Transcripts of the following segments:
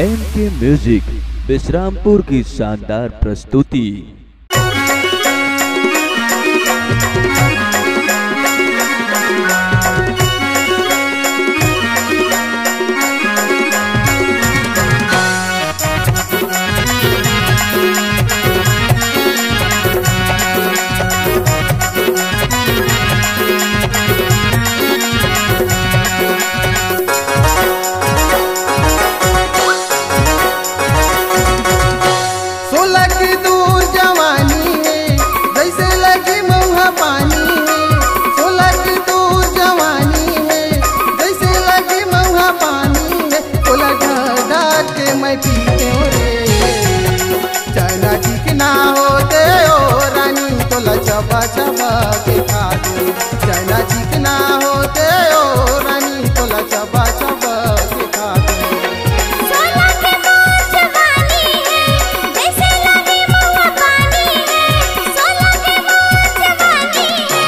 MK music Vishrampur की शानदार प्रस्तुति। चबा चबा के खा दे चना चिकना होते ओ रानी तोला चबा चबा के खा दे। सोला के मोर जवानी है जैसे लगे महुआ पानी है। सोला के मोर जवानी है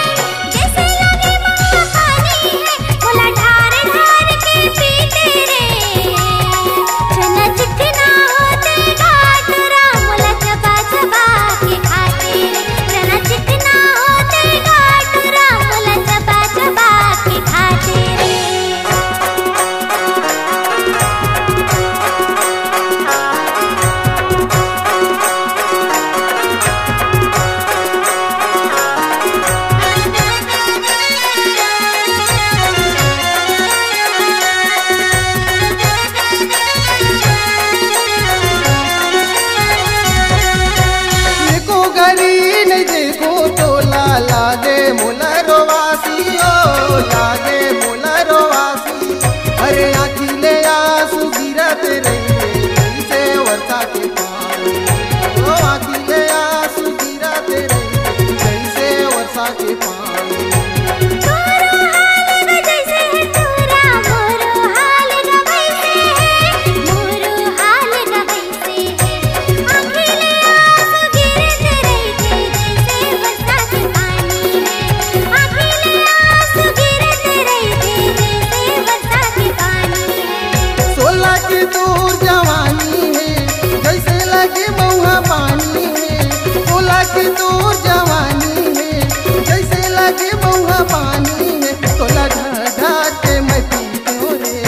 जैसे लगे महुआ पानी है। बोला ढार ढार के पीते रे चना चिकना होते घाटरा। बोला चबा चबा के खाते चना चिकना होते घाटरा। बोला चबा चबा के खाते रे। देखो गरी नहीं देखो तो लागे मुलरो वासी ओ लागे मुलरो वासी। अरे आखिले आंसू गिरत रही जैसे वर्षा के पानी। ओ आखिले आंसू गिरत रही जैसे वर्षा के पानी। मोरो हाल जैसे है तोरा मोरो हाल वैसे है। मोरो हाल वैसे है। आँखिले आंसू गिरते रहते जैसे वर्षा के पानी है। आँखिले आंसू गिरते रहते जैसे वर्षा के पानी है। सोला की दूर जवानी है जैसे लगे महुआ पानी है। सोला की दूर जवानी है जैसे लगे महुआ पानी है। तोला ढा के मैं पीते रे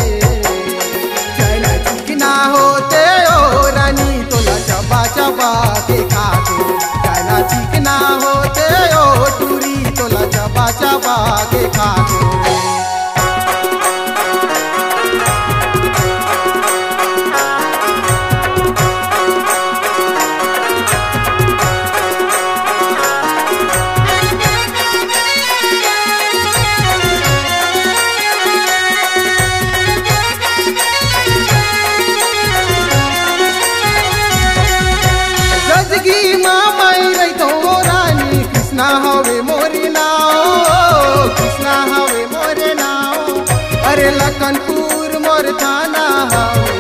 चना चिकना होते ओ रानी तोला चबा चबा के खाते चना चिकना होते ओ टूरी तोला चबा चबा के खाते। गजगी मामाई रही तो रानी कृष्णा हवे मोरे नाव कृष्णा हवे मोरे नाव। अरे लखनपुर मोर थाना हवे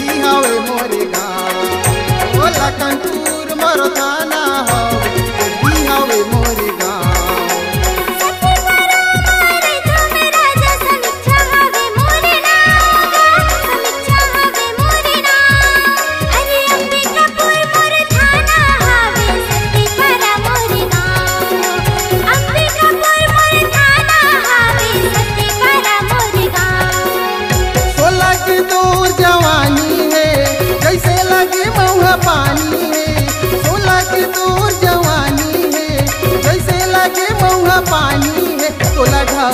ई हवे मोरे गाँव। ओ लखनपुर मोर थाना हवे ई हवे मोरे गाँव। सोला की दूर जवानी है जैसे लगे महुआ पानी है। सोला की दूर जवानी है जैसे लगे महुआ पानी है। तोला ढा